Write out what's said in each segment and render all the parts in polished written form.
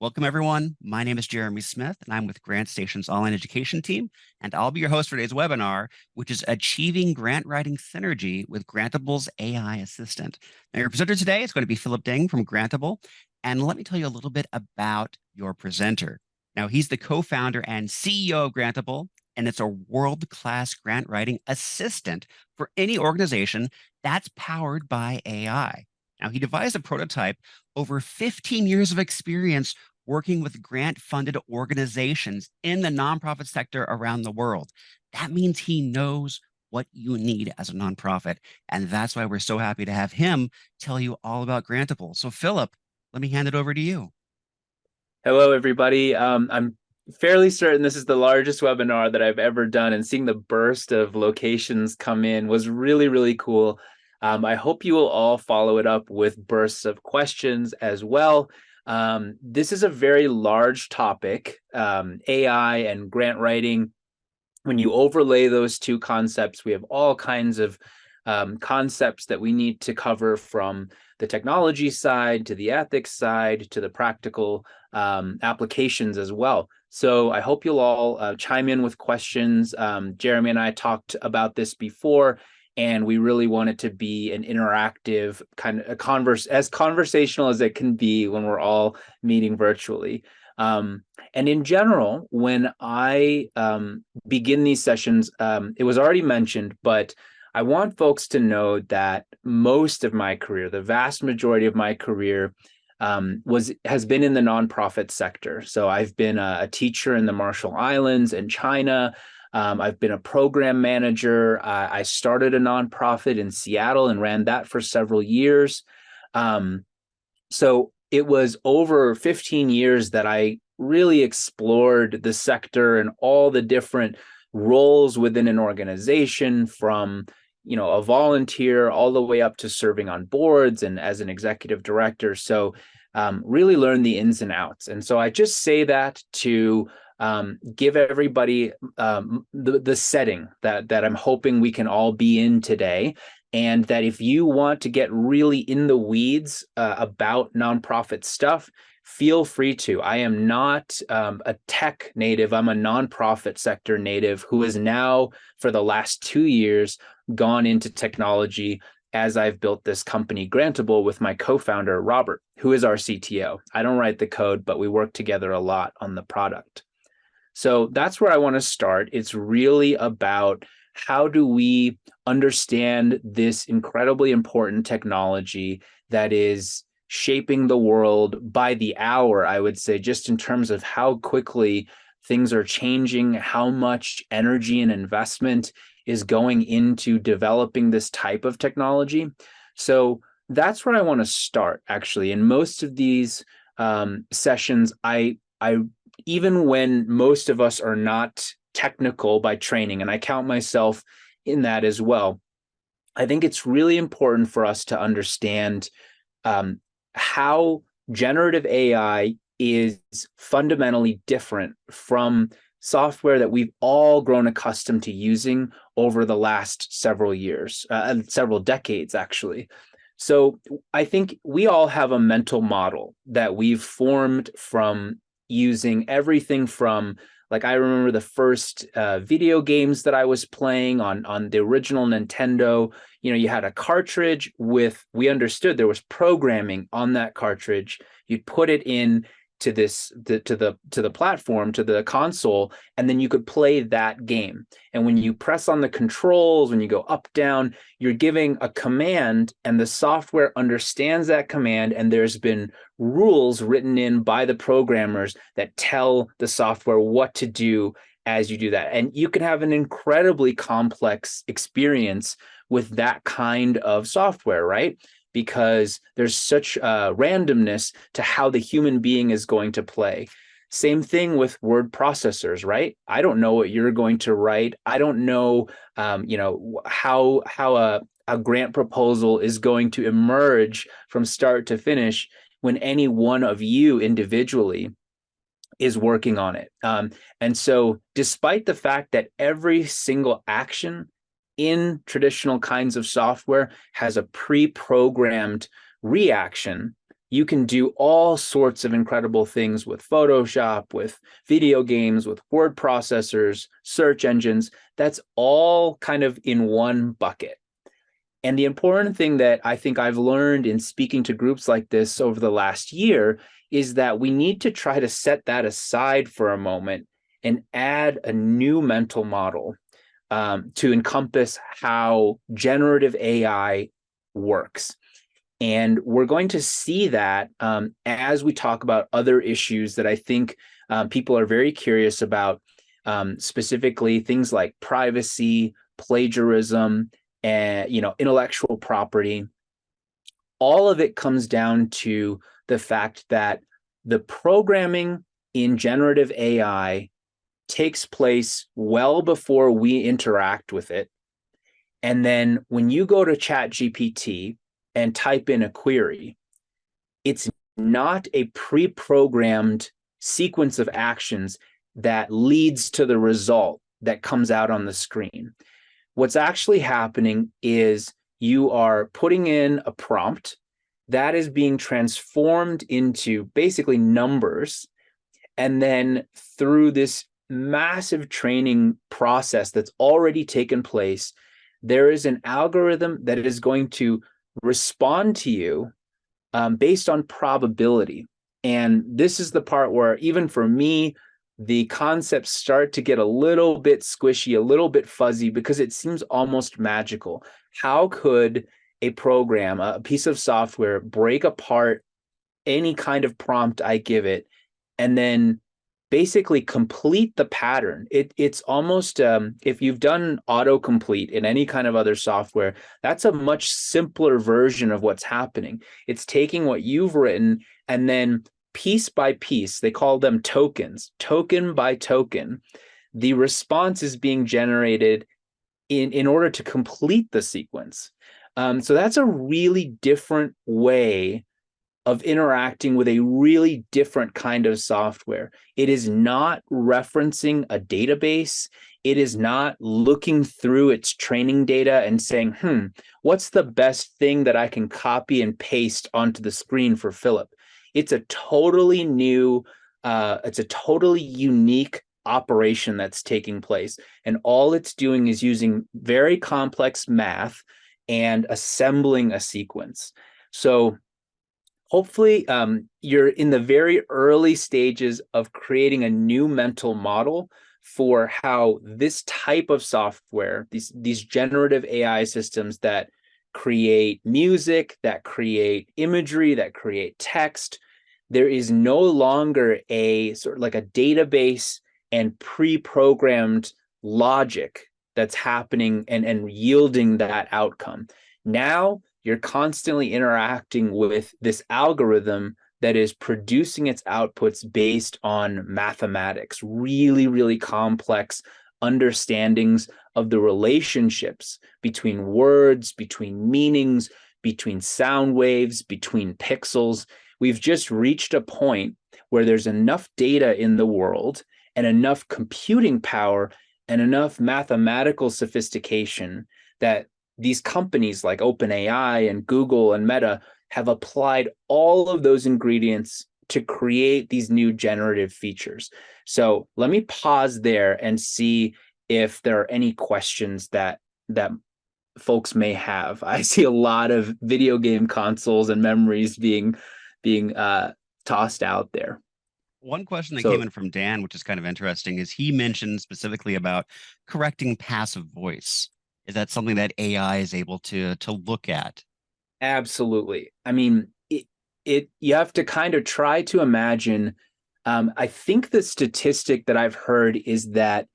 Welcome, everyone. My name is Jeremy Smith, and I'm with Grant Station's online education team, and I'll be your host for today's webinar, which is Achieving Grant Writing Synergy with Grantable's AI Assistant. Now, your presenter today is going to be Philip Deng from Grantable, and let me tell you a little bit about your presenter. Now, he's the co-founder and CEO of Grantable, and it's a world-class grant writing assistant for any organization that's powered by AI. Now, he devised a prototype over 15 years of experience working with grant-funded organizations in the nonprofit sector around the world. That means he knows what you need as a nonprofit, and that's why we're so happy to have him tell you all about Grantable. So, Philip, let me hand it over to you. Hello, everybody. I'm fairly certain this is the largest webinar that I've ever done, and seeing the burst of locations come in was really, really cool. I hope you will all follow it up with bursts of questions as well. This is a very large topic, AI and grant writing. When you overlay those two concepts, we have all kinds of concepts that we need to cover, from the technology side to the ethics side to the practical applications as well. So I hope you'll all chime in with questions. Jeremy and I talked about this before, and we really want it to be an interactive kind of as conversational as it can be when we're all meeting virtually. And in general, when I begin these sessions, it was already mentioned, but I want folks to know that most of my career, the vast majority of my career, has been in the nonprofit sector. So I've been a teacher in the Marshall Islands and China. I've been a program manager. I started a nonprofit in Seattle and ran that for several years. So it was over 15 years that I really explored the sector and all the different roles within an organization, from a volunteer all the way up to serving on boards and as an executive director. So really learn the ins and outs. And so I just say that to give everybody the setting that I'm hoping we can all be in today. And that if you want to get really in the weeds about nonprofit stuff, feel free to. I am not a tech native. I'm a nonprofit sector native who has now, for the last 2 years, gone into technology as I've built this company, Grantable, with my co-founder, Robert, who is our CTO. I don't write the code, but we work together a lot on the product. So that's where I want to start. It's really about, how do we understand this incredibly important technology that is shaping the world by the hour, I would say, just in terms of how quickly things are changing, how much energy and investment is going into developing this type of technology. So that's where I want to start, actually. In most of these sessions, I even when most of us are not technical by training, and I count myself in that as well, I think it's really important for us to understand how generative AI is fundamentally different from software that we've all grown accustomed to using over the last several years, several decades, actually. So I think we all have a mental model that we've formed from using everything from, like, I remember the first video games that I was playing on the original Nintendo. You had a cartridge we understood there was programming on that cartridge. You'd put it in to the platform, to the console, and then you could play that game. And when you press on the controls, when you go up, down, you're giving a command, and the software understands that command, and there's been rules written in by the programmers that tell the software what to do as you do that. And you can have an incredibly complex experience with that kind of software, right? Because there's such randomness to how the human being is going to play. Same thing with word processors, right? I don't know what you're going to write. I don't know, how a grant proposal is going to emerge from start to finish when any one of you individually is working on it. And so despite the fact that every single action in traditional kinds of software has a pre-programmed reaction, You can do all sorts of incredible things with Photoshop, with video games, with word processors, search engines. That's all kind of in one bucket. And the important thing that I think I've learned in speaking to groups like this over the last year is that we need to try to set that aside for a moment and add a new mental model to encompass how generative AI works. And we're going to see that as we talk about other issues that I think people are very curious about, specifically things like privacy, plagiarism, and intellectual property. All of it comes down to the fact that the programming in generative AI takes place well before we interact with it. And then when you go to ChatGPT and type in a query, it's not a pre-programmed sequence of actions that leads to the result that comes out on the screen. What's actually happening is you are putting in a prompt that is being transformed into basically numbers. And then through this massive training process that's already taken place, there is an algorithm that is going to respond to you based on probability. And this is the part where, even for me, the concepts start to get a little bit squishy, a little bit fuzzy, because it seems almost magical. How could a program, a piece of software, break apart any kind of prompt I give it and then basically complete the pattern? It's almost, if you've done autocomplete in any kind of other software, that's a much simpler version of what's happening. It's taking what you've written and then piece by piece, they call them tokens, token by token, the response is being generated in order to complete the sequence. So that's a really different way of interacting with a really different kind of software. It is not referencing a database. It is not looking through its training data and saying, what's the best thing that I can copy and paste onto the screen for Philip? It's a totally new, it's a totally unique operation that's taking place. And all it's doing is using very complex math and assembling a sequence. So hopefully you're in the very early stages of creating a new mental model for how this type of software, these generative AI systems that create music, that create imagery, that create text, there is no longer a sort of like a database and pre-programmed logic that's happening and yielding that outcome. Now you're constantly interacting with this algorithm that is producing its outputs based on mathematics, really, really complex understandings of the relationships between words, between meanings, between sound waves, between pixels. We've just reached a point where there's enough data in the world and enough computing power and enough mathematical sophistication that these companies like OpenAI and Google and Meta have applied all of those ingredients to create these new generative features. So let me pause there and see if there are any questions that folks may have. I see a lot of video game consoles and memories being tossed out there. One question that came So in from Dan, which is kind of interesting, is he mentioned specifically about correcting passive voice. Is that something that AI is able to look at? absolutely. I mean, it you have to kind of try to imagine. I think the statistic that I've heard is that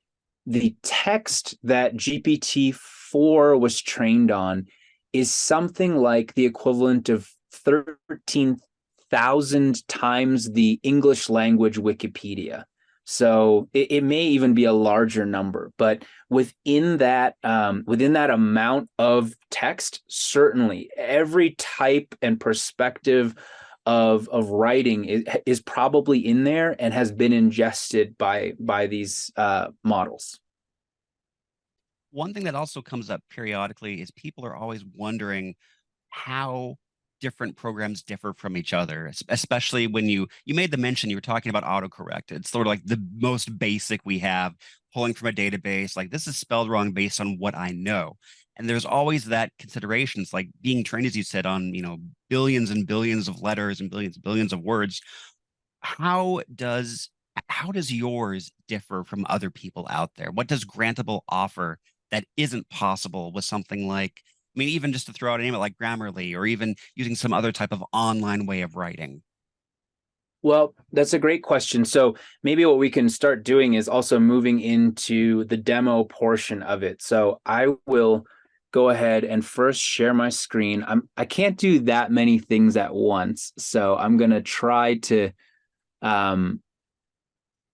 the text that GPT-4 was trained on is something like the equivalent of 13,000 times the English language Wikipedia. So it may even be a larger number, but within that amount of text, certainly every type and perspective of writing is probably in there and has been ingested by these models. One thing that also comes up periodically is people are always wondering how different programs differ from each other, especially when you made the mention, you were talking about autocorrect. It's sort of like the most basic we have, pulling from a database, like this is spelled wrong based on what I know. And there's always that considerations, like being trained, as you said, on, billions and billions of letters and billions of words. How does how does yours differ from other people out there? What does Grantable offer that isn't possible with something like, I mean, even just to throw out a name like Grammarly, or even using some other type of online way of writing? Well, that's a great question. So maybe what we can start doing is also moving into the demo portion of it. So I will go ahead and first share my screen. I can't do that many things at once, so I'm going to try to um,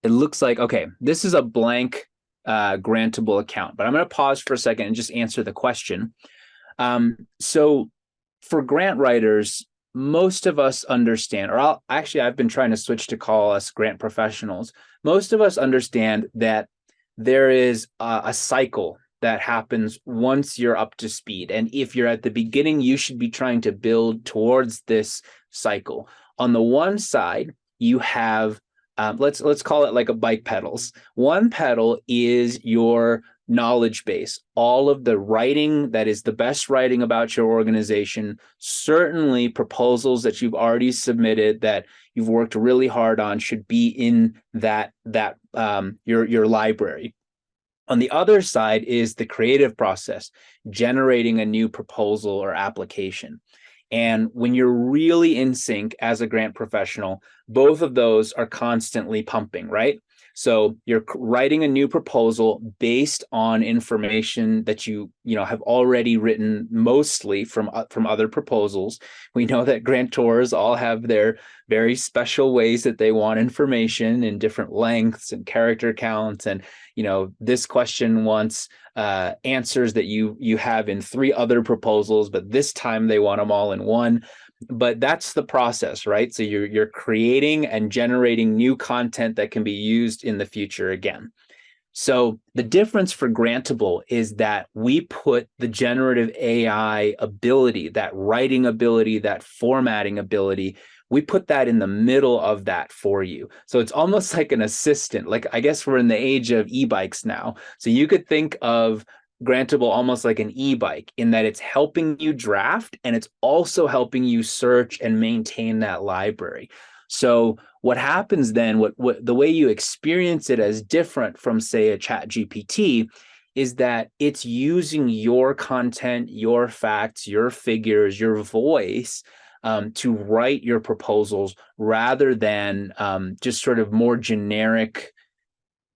it looks like, okay, this is a blank Grantable account, but I'm going to pause for a second and just answer the question. So for grant writers, most of us understand, or I've been trying to switch to call us grant professionals. Most of us understand that there is a cycle that happens once you're up to speed. And if you're at the beginning, you should be trying to build towards this cycle. On the one side, you have let's call it like a bike pedals. One pedal is your knowledge base, all of the writing that is the best writing about your organization, certainly proposals that you've already submitted that you've worked really hard on should be in your library. On the other side is the creative process, generating a new proposal or application. And when you're really in sync as a grant professional, both of those are constantly pumping, right? So you're writing a new proposal based on information that you have already written, mostly from other proposals. We know that grantors all have their very special ways that they want information in different lengths and character counts, and this question wants answers that you have in 3 other proposals, but this time they want them all in one. But that's the process, right? So you're creating and generating new content that can be used in the future again. So the difference for Grantable is that we put the generative AI ability, that writing ability, that formatting ability, we put that in the middle of that for you. So it's almost like an assistant. Like, I guess we're in the age of e-bikes now. So you could think of Grantable almost like an e-bike, in that it's helping you draft and it's also helping you search and maintain that library. So what happens then, what the way you experience it as different from, say, a chat GPT, is that it's using your content, your facts, your figures, your voice to write your proposals, rather than just sort of more generic.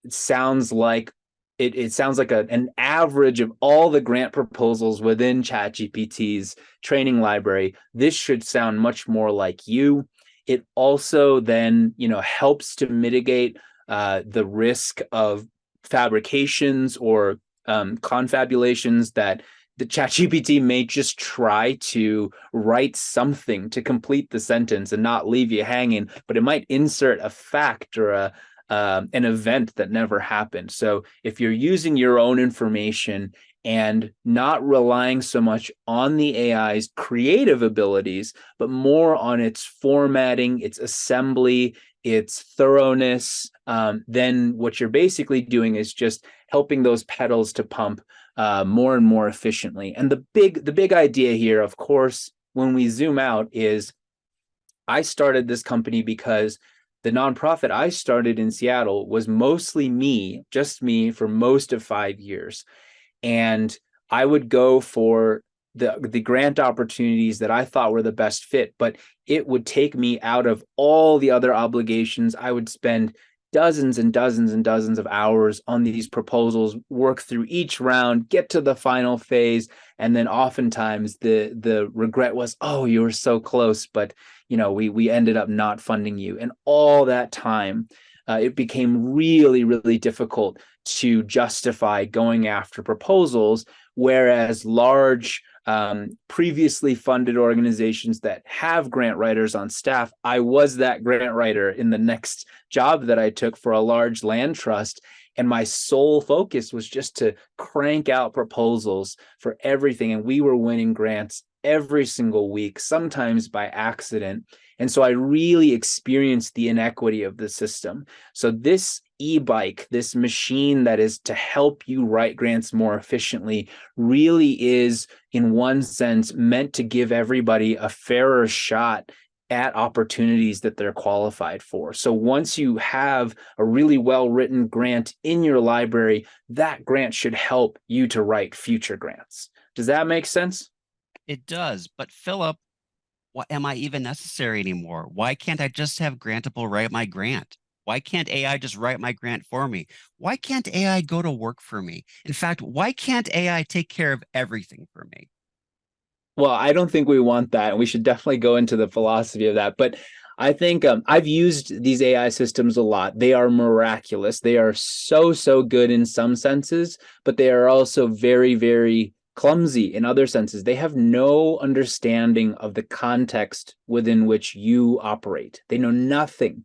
It sounds like it sounds like an average of all the grant proposals within ChatGPT's training library. This should sound much more like you. It also then, helps to mitigate the risk of fabrications or confabulations that the ChatGPT may just try to write something to complete the sentence and not leave you hanging, but it might insert a fact or an event that never happened. So if you're using your own information and not relying so much on the AI's creative abilities, but more on its formatting, its assembly, its thoroughness, then what you're basically doing is just helping those pedals to pump more and more efficiently. And the big idea here, of course, when we zoom out, is I started this company because the nonprofit I started in Seattle was mostly me, just me, for most of 5 years. And I would go for the grant opportunities that I thought were the best fit, but it would take me out of all the other obligations. I would spend dozens and dozens and dozens of hours on these proposals, work through each round, get to the final phase, and then oftentimes the regret was, oh, you were so close, but we ended up not funding you. And all that time, it became really, really difficult to justify going after proposals, whereas large previously funded organizations that have grant writers on staff, I was that grant writer in the next job that I took for a large land trust. And my sole focus was just to crank out proposals for everything. And we were winning grants every single week, sometimes by accident. And so I really experienced the inequity of the system. So this e-bike, this machine that is to help you write grants more efficiently, really is, in one sense, meant to give everybody a fairer shot at opportunities that they're qualified for. So once you have a really well-written grant in your library, that grant should help you to write future grants. Does that make sense? It does. But Philip, what am I even necessary anymore? Why can't I just have Grantable write my grant? Why can't AI just write my grant for me? Why can't AI go to work for me? In fact, why can't AI take care of everything for me? Well, I don't think we want that, and we should definitely go into the philosophy of that. But I think I've used these AI systems a lot. They are miraculous. They are so, so good in some senses, but they are also very, very clumsy in other senses. They have no understanding of the context within which you operate. They know nothing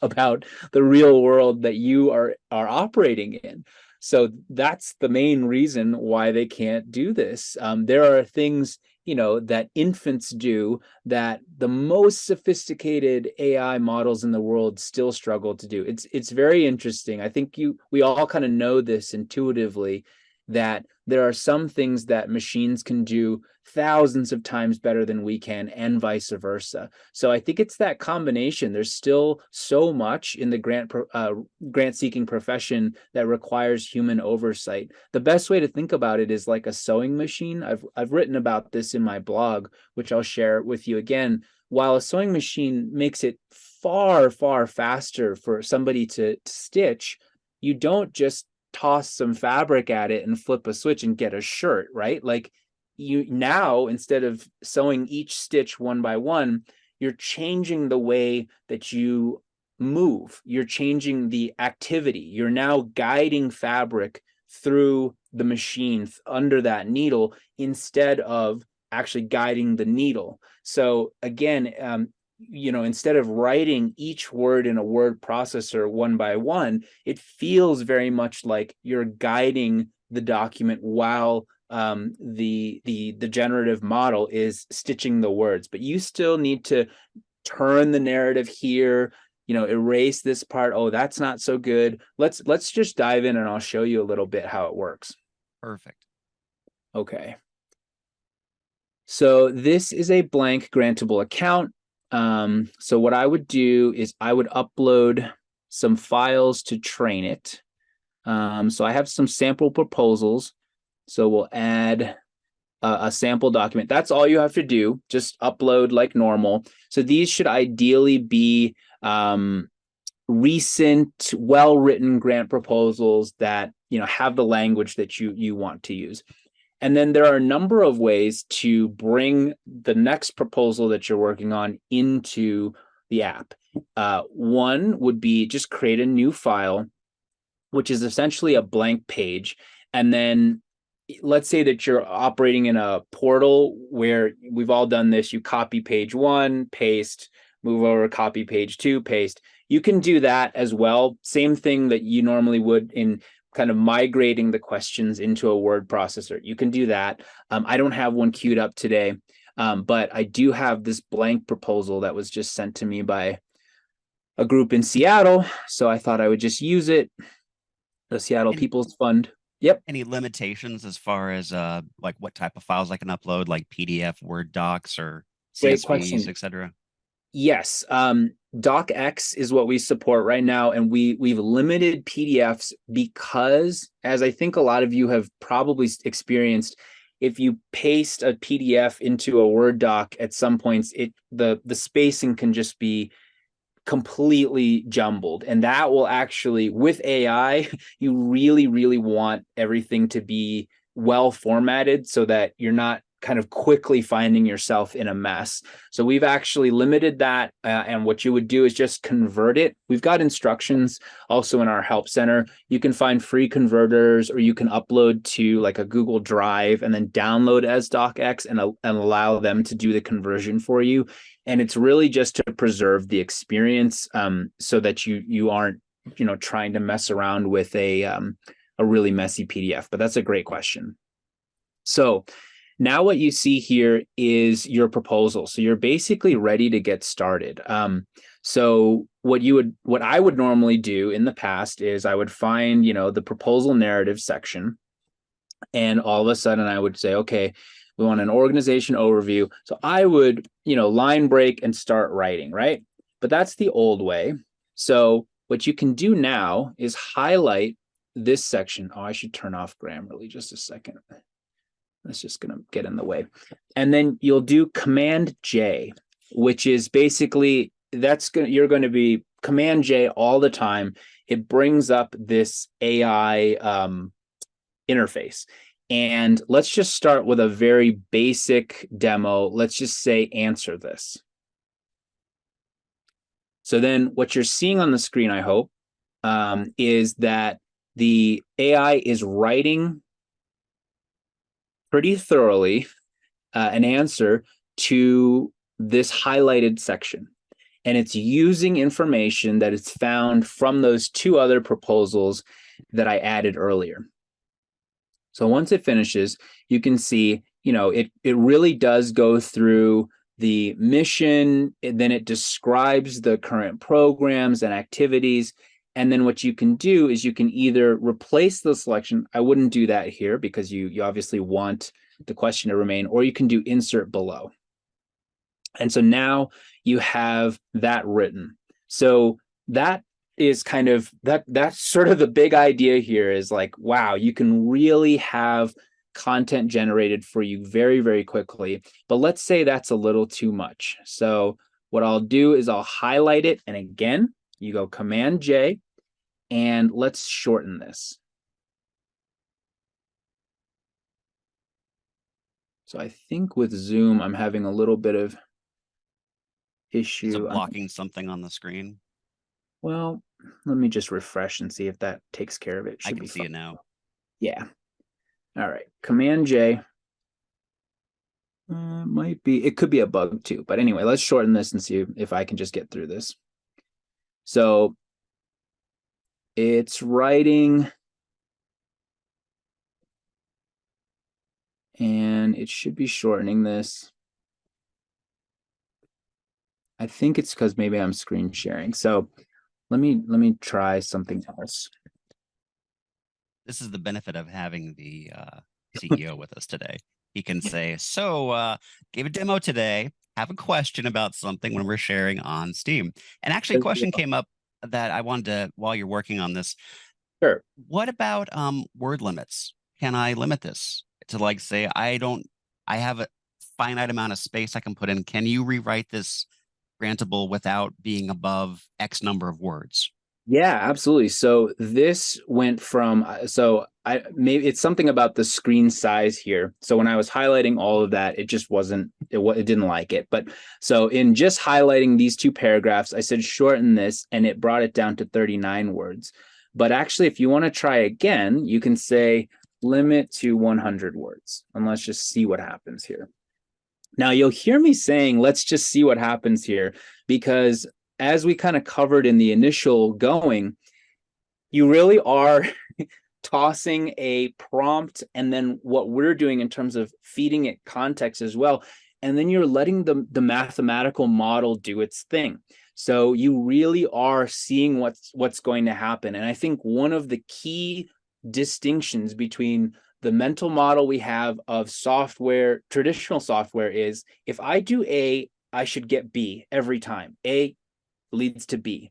about the real world that you are operating in. So that's the main reason why they can't do this. There are things, that infants do that the most sophisticated AI models in the world still struggle to do. It's very interesting. I think we all kind of know this intuitively, that there are some things that machines can do thousands of times better than we can, and vice versa. So I think it's that combination. There's still so much in the grant seeking profession that requires human oversight. The best way to think about it is like a sewing machine. I've written about this in my blog, which I'll share with you again. While a sewing machine makes it far, far faster for somebody to stitch, you don't just toss some fabric at it and flip a switch and get a shirt, right? Like, you now, instead of sewing each stitch one by one, you're changing the way that you move. You're changing the activity. You're now guiding fabric through the machine under that needle instead of actually guiding the needle. So again, instead of writing each word in a word processor one by one, it feels very much like you're guiding the document while the generative model is stitching the words. But you still need to turn the narrative here, erase this part. Oh, that's not so good. Let's just dive in, and I'll show you a little bit how it works. Perfect. Okay. So this is a blank Grantable account. So what I would do is I would upload some files to train it. So I have some sample proposals. So we'll add a sample document. That's all you have to do. Just upload like normal. So these should ideally be recent, well-written grant proposals that have the language that you want to use. And then there are a number of ways to bring the next proposal that you're working on into the app. One would be just create a new file, which is essentially a blank page. And then let's say that you're operating in a portal where we've all done this. You copy page one, paste, move over, copy page two, paste. You can do that as well. Same thing that you normally would in kind of migrating the questions into a word processor. You can do that. I don't have one queued up today, but I do have this blank proposal that was just sent to me by a group in Seattle. So I thought I would just use it. The Seattle Any People's Fund. Yep. any limitations as far as like what type of files I can upload, like PDF, Word docs, or Great CSVs, question. etc.? Yes. DocX is what we support right now, and we've limited PDFs because, as I think a lot of you have probably experienced, if you paste a PDF into a Word doc at some points, the spacing can just be completely jumbled. And that will actually, with AI, you really, really want everything to be well formatted so that you're not kind of quickly finding yourself in a mess. So we've actually limited that. And what you would do is just convert it. We've got instructions also in our help center. You can find free converters, or you can upload to like a Google Drive and then download as docx and allow them to do the conversion for you. And it's really just to preserve the experience, so that you aren't trying to mess around with a really messy PDF. But that's a great question. So Now what you see here is your proposal. So you're basically ready to get started. So what I would normally do in the past is I would find, the proposal narrative section, and all of a sudden I would say, okay, we want an organization overview. So I would, line break and start writing, right? But that's the old way. So what you can do now is highlight this section. Oh, I should turn off Grammarly just a second. That's just going to get in the way. And then you'll do Command J, which is basically you're going to be Command J all the time. It brings up this AI interface. And let's just start with a very basic demo. Let's just say answer this. So then what you're seeing on the screen, I hope, is that the AI is writing pretty thoroughly an answer to this highlighted section. And it's using information that it's found from those two other proposals that I added earlier. So once it finishes, you can see, it really does go through the mission, and then it describes the current programs and activities. And then what you can do is you can either replace the selection. I wouldn't do that here because you obviously want the question to remain, or you can do insert below. And so now you have that written. So that is kind of that's sort of the big idea here, is like, wow, you can really have content generated for you very, very quickly. But let's say that's a little too much. So what I'll do is I'll highlight it. And again, you go Command J, and let's shorten this. So I think with Zoom, I'm having a little bit of issue. Is it blocking something on the screen? Well, let me just refresh and see if that takes care of it. I can see it now. Yeah. All right. Command J. It could be a bug too. But anyway, let's shorten this and see if I can just get through this. So it's writing, and it should be shortening this. I think it's because maybe I'm screen sharing. So let me try something else. This is the benefit of having the CEO with us today. He can say, so gave a demo today, have a question about something when we're sharing on Steam. And actually a question came up that I wanted to, while you're working on this. Sure. What about word limits? Can I limit this to, like, say, I have a finite amount of space I can put in. Can you rewrite this Grantable without being above X number of words? Yeah, absolutely. So this went from, maybe it's something about the screen size here. So when I was highlighting all of that, it just wasn't, it didn't like it. But so in just highlighting these two paragraphs, I said shorten this, and it brought it down to 39 words. But actually, if you want to try again, you can say limit to 100 words, and let's just see what happens here. Now you'll hear me saying, let's just see what happens here, because as we kind of covered in the initial going, you really are tossing a prompt, and then what we're doing in terms of feeding it context as well. And then you're letting the mathematical model do its thing. So you really are seeing what's going to happen. And I think one of the key distinctions between the mental model we have of software, traditional software, is if I do A, I should get B every time. A leads to B.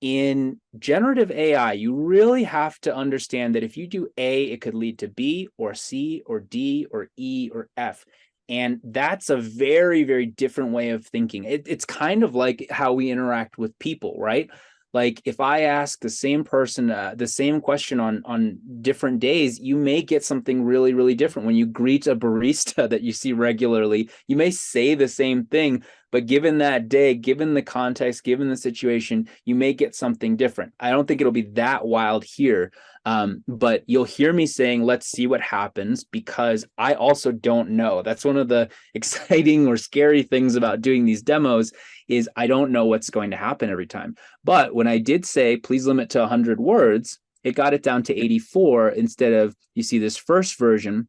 In generative AI, you really have to understand that if you do A, it could lead to B or C or D or E or F. And that's a very, very different way of thinking. It's kind of like how we interact with people, right? Like if I ask the same person the same question on different days, you may get something really, really different. When you greet a barista that you see regularly, you may say the same thing, but given that day, given the context, given the situation, you may get something different. I don't think it'll be that wild here, but you'll hear me saying, let's see what happens, because I also don't know. That's one of the exciting or scary things about doing these demos, is I don't know what's going to happen every time. But when I did say, please limit to 100 words, it got it down to 84 instead of, you see this first version,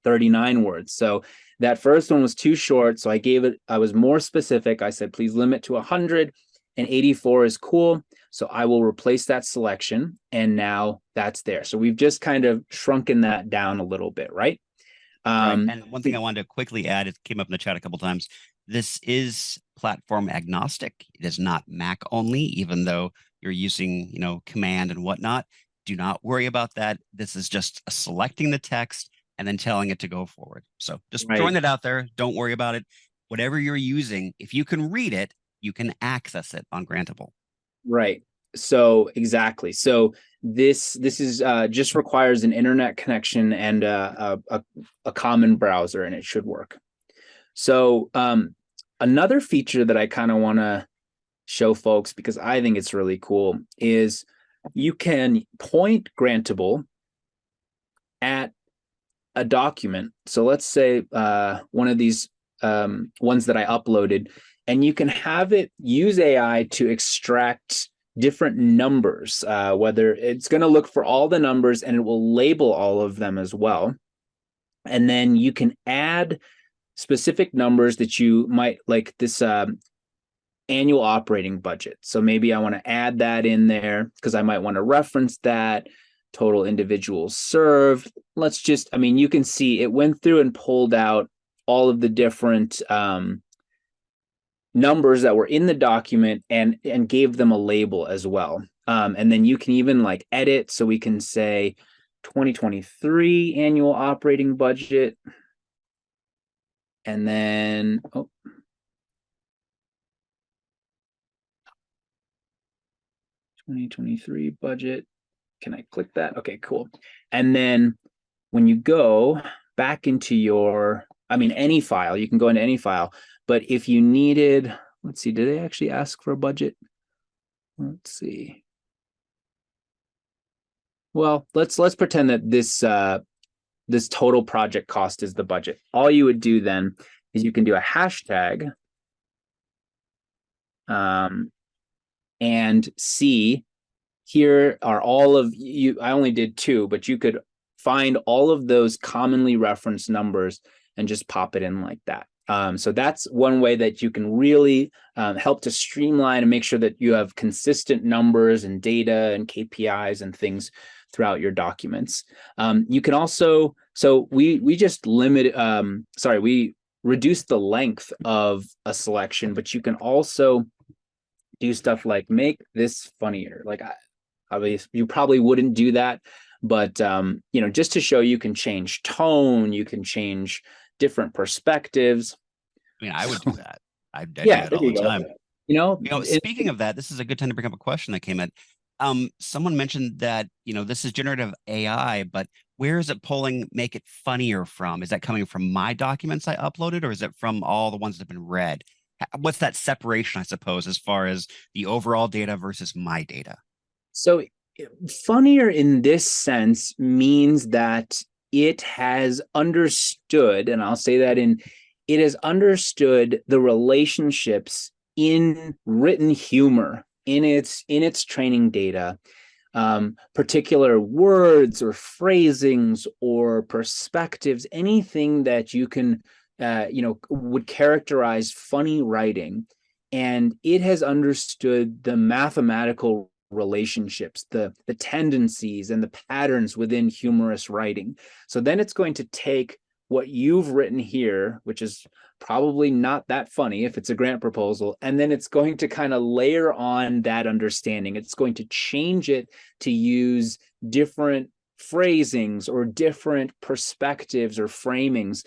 39 words. So that first one was too short. So I was more specific. I said, please limit to 100, and 84 is cool. So I will replace that selection. And now that's there. So we've just kind of shrunken that down a little bit, right? Right. And one thing I wanted to quickly add, it came up in the chat a couple times. This is platform agnostic. It is not Mac only, even though you're using, command and whatnot. Do not worry about that. This is just selecting the text and then telling it to go forward. So just throwing Right. it out there. Don't worry about it. Whatever you're using, if you can read it, you can access it on Grantable. Right. So exactly. So this is just requires an internet connection and a common browser, and it should work. So another feature that I kind of want to show folks, because I think it's really cool, is you can point Grantable at a document. So let's say one of these ones that I uploaded, and you can have it use AI to extract different numbers, whether it's going to look for all the numbers and it will label all of them as well. And then you can add specific numbers that you might like, this annual operating budget. So maybe I want to add that in there because I might want to reference that. Total individuals served. You can see it went through and pulled out all of the different numbers that were in the document and gave them a label as well. And then you can even like edit. So we can say 2023 annual operating budget. And then, 2023 budget. Can I click that? Okay, cool. And then when you go back into any file, you can go into any file. But if you needed, let's see, did they actually ask for a budget? Let's see. Well, let's pretend that this total project cost is the budget. All you would do then is you can do a hashtag and see, here are all of you. I only did 2, but you could find all of those commonly referenced numbers and just pop it in like that. So that's one way that you can really help to streamline and make sure that you have consistent numbers and data and KPIs and things throughout your documents. You can also, so we just limit, we reduce the length of a selection, but you can also do stuff like make this funnier. Like, obviously, you probably wouldn't do that, but just to show you can change tone, you can change different perspectives. I mean, I would do that. I do Yeah, that there all the you go. time. Speaking of that, this is a good time to bring up a question that came in. Someone mentioned that, this is generative AI, but where is it pulling make it funnier from? Is that coming from my documents I uploaded, or is it from all the ones that have been read? What's that separation, I suppose, as far as the overall data versus my data? So funnier in this sense means that it has understood, and I'll say that it has understood the relationships in written humor in its training data, particular words or phrasings or perspectives, anything that you can would characterize funny writing. And it has understood the mathematical relationships, the tendencies and the patterns within humorous writing. So then it's going to take what you've written here, which is probably not that funny if it's a grant proposal, and then it's going to kind of layer on that understanding. It's going to change it to use different phrasings or different perspectives or framings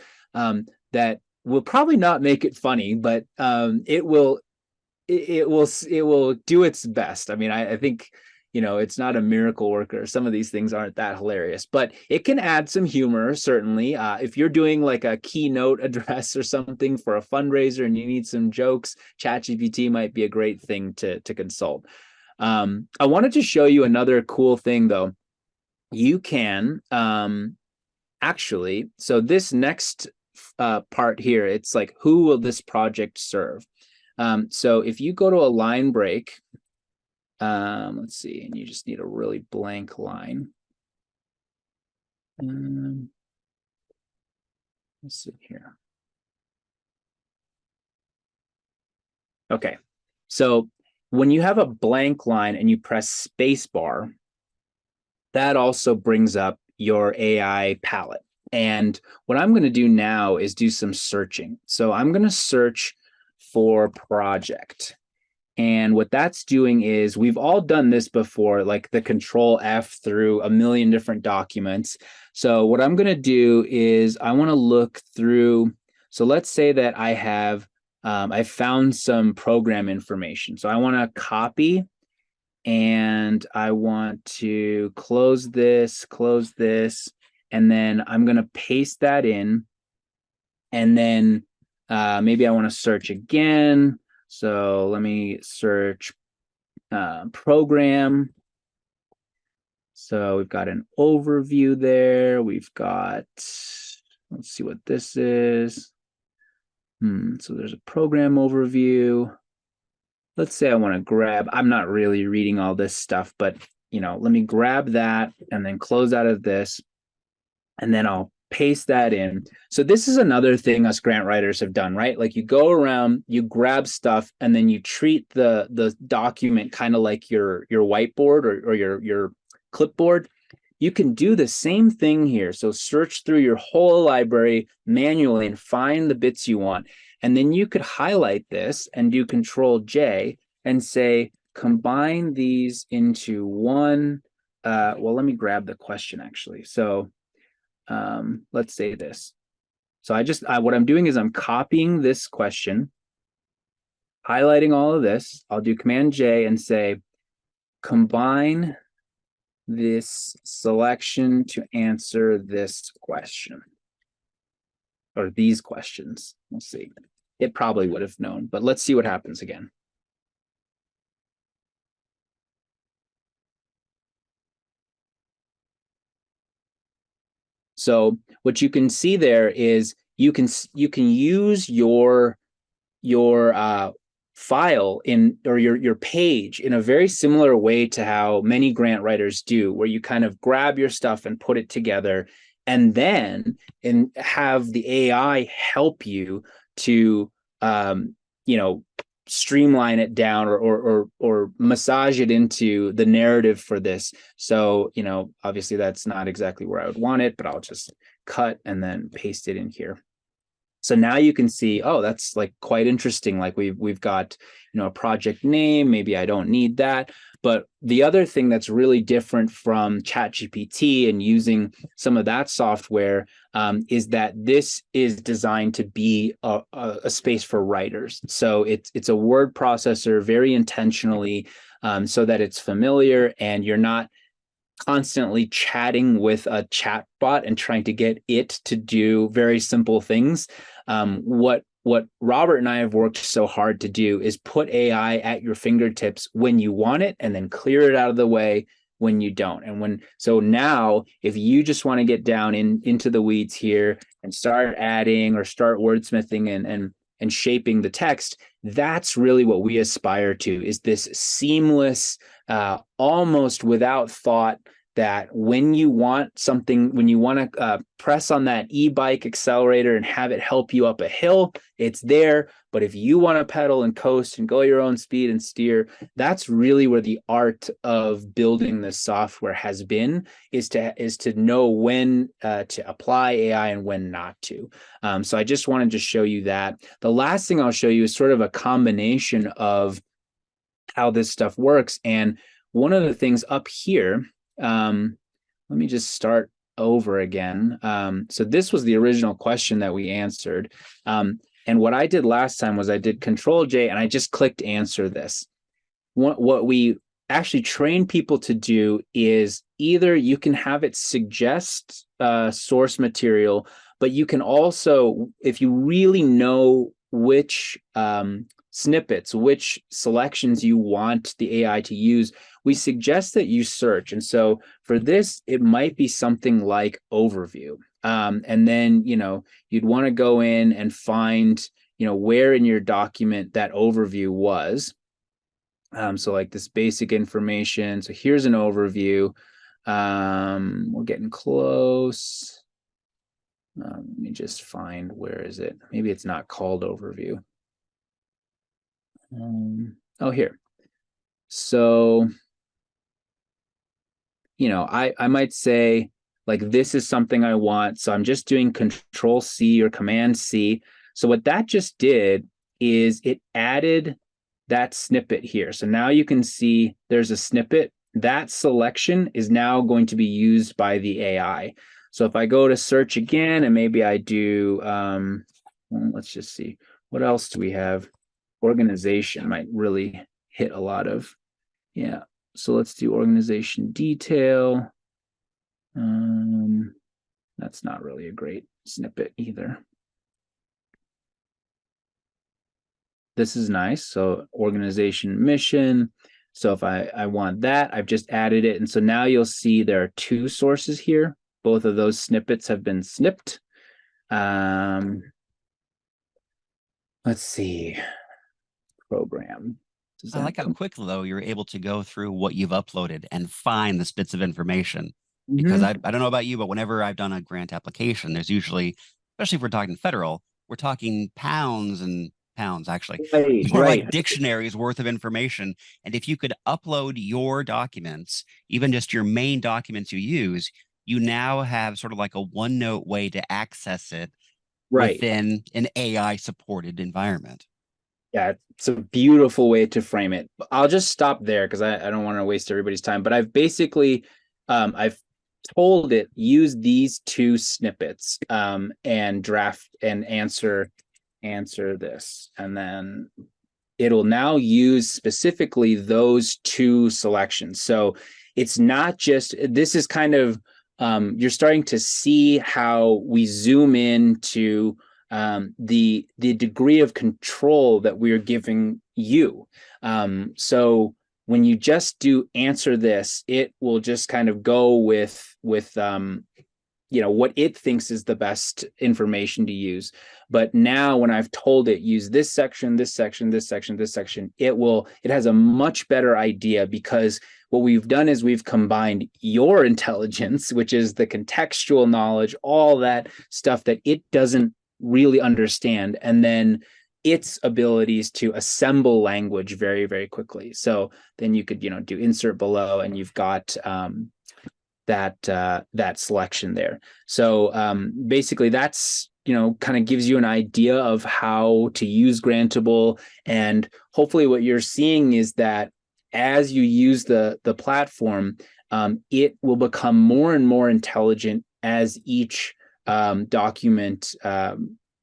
that will probably not make it funny, but it will do its best. I mean, I think, it's not a miracle worker. Some of these things aren't that hilarious, but it can add some humor, certainly. If you're doing like a keynote address or something for a fundraiser and you need some jokes, ChatGPT might be a great thing to consult. I wanted to show you another cool thing, though. You can actually, so this next part here, it's like, who will this project serve? So if you go to a line break, let's see, and you just need a really blank line. Let's see here. Okay, so when you have a blank line and you press spacebar, that also brings up your AI palette. And what I'm going to do now is do some searching. So I'm going to search for project. And what that's doing is, we've all done this before, like the control F through a million different documents. So what I'm going to do is I want to look through. So let's say that I found some program information. So I want to copy, and I want to close this, and then I'm going to paste that in. And then maybe I want to search again. So let me search program. So we've got an overview there. We've got, let's see what this is. So there's a program overview. Let's say I want to grab, I'm not really reading all this stuff, but let me grab that and then close out of this, and then I'll paste that in. So this is another thing us grant writers have done, right? Like, you go around, you grab stuff, and then you treat the document kind of like your whiteboard or your clipboard. You can do the same thing here. So search through your whole library manually and find the bits you want. And then you could highlight this and do Control J and say, combine these into one. Well, let me grab the question actually. So let's say this. So what I'm doing is I'm copying this question, highlighting all of this. I'll do Command J and say, combine this selection to answer this question, or these questions. We'll see. It probably would have known, but let's see what happens again. So what you can see there is you can use your file in, or your page, in a very similar way to how many grant writers do, where you kind of grab your stuff and put it together, and then have the AI help you to streamline it down, or massage it into the narrative for this. So obviously that's not exactly where I would want it, but I'll just cut and then paste it in here. So now you can see, oh, that's like quite interesting. Like we've got, a project name. Maybe I don't need that. But the other thing that's really different from ChatGPT and using some of that software is that this is designed to be a space for writers. So it's a word processor very intentionally, so that it's familiar and you're not constantly chatting with a chat bot and trying to get it to do very simple things. What Robert and I have worked so hard to do is put AI at your fingertips when you want it, and then clear it out of the way when you don't. And so now, if you just want to get down into the weeds here and start adding or start wordsmithing and shaping the text, that's really what we aspire to, is this seamless, almost without thought, that when you want to press on that e-bike accelerator and have it help you up a hill, it's there. But if you want to pedal and coast and go your own speed and steer, that's really where the art of building this software has been, is to know when to apply AI and when not to. So I just wanted to show you that. The last thing I'll show you is sort of a combination of how this stuff works. And one of the things up here, let me just start over again. So this was the original question that we answered. And what I did last time was I did Control J and I just clicked answer this. What we actually train people to do is, either you can have it suggest source material, but you can also, if you really know which snippets, which selections you want the AI to use, we suggest that you search. And so for this, it might be something like overview. And then, you'd want to go in and find, where in your document that overview was. So like this basic information. So here's an overview. We're getting close. Let me me just find, where is it? Maybe it's not called overview. Oh, here. So, I might say, like, this is something I want. So I'm just doing Control C or Command C. So what that just did is it added that snippet here. So now you can see there's a snippet. That selection is now going to be used by the AI. So if I go to search again, and maybe I do, let's just see, what else do we have? Organization might really hit a lot of, yeah. So let's do organization detail. That's not really a great snippet either. This is nice. So organization mission. So if I want that, I've just added it. And so now you'll see there are two sources here. Both of those snippets have been snipped. Let's see. Program. I like how quickly, though, you're able to go through what you've uploaded and find the bits of information. Because I don't know about you, but whenever I've done a grant application, there's usually, especially if we're talking federal, we're talking pounds and pounds, actually, more like dictionaries worth of information. And if you could upload your documents, even just your main documents you use, you now have sort of like a OneNote way to access it within an AI supported environment. Yeah, it's a beautiful way to frame it. I'll just stop there because I don't want to waste everybody's time. But I've basically, I've told it, use these two snippets and draft and answer this. And then it'll now use specifically those two selections. So it's not just, this is kind of, you're starting to see how we zoom into the degree of control that we're giving you. So when you just do answer this, it will just kind of go with what it thinks is the best information to use. But now when I've told it use this section, this section, this section, this section, it has a much better idea, because what we've done is we've combined your intelligence, which is the contextual knowledge, all that stuff that it doesn't really understand, and then its abilities to assemble language very, very quickly. So then you could, do insert below, and you've got that selection there. So basically that's, kind of gives you an idea of how to use Grantable. And hopefully what you're seeing is that as you use the platform, it will become more and more intelligent as each document